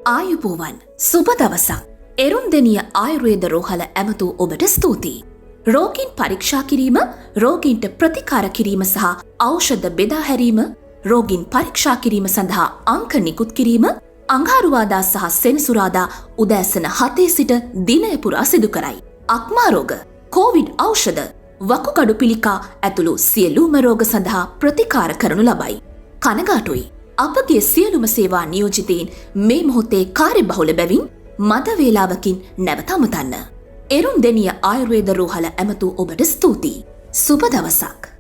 ආයුබෝවන් සුබ දවසක්. එරුන්දෙනිය ආයුර්වේද රෝහල ඇමතු ඔබට ස්තුතියි. රෝගීන් පරීක්ෂා කිරීම, රෝගීන්ට ප්‍රතිකාර කිරීම සහ ඖෂධ බෙදා හැරීම, රෝගීන් පරීක්ෂා කිරීම සඳහා අංක නිකුත් කිරීම අඟහරුවාදා සහ සෙනසුරාදා උදෑසන 7 සිට දිනය පුරා සිදු කරයි. අක්මා රෝග, කොවිඩ් ඖෂධ, වකුගඩු පිළිකා ඇතුළු සියලුම රෝග සඳහා ප්‍රතිකාර කරනු ලබයි. කනගාටුයි. අපගේ සියලුම සේවා නියෝජිතයින් මේ මොහොතේ කාර්යබහුල බැවින් මද වේලාවකින් නැවත අමතන්න. එරුන්දෙනිය ආයුර්වේද රෝහල ඇමතු ඔබට ස්තුතියි. සුබ දවසක්.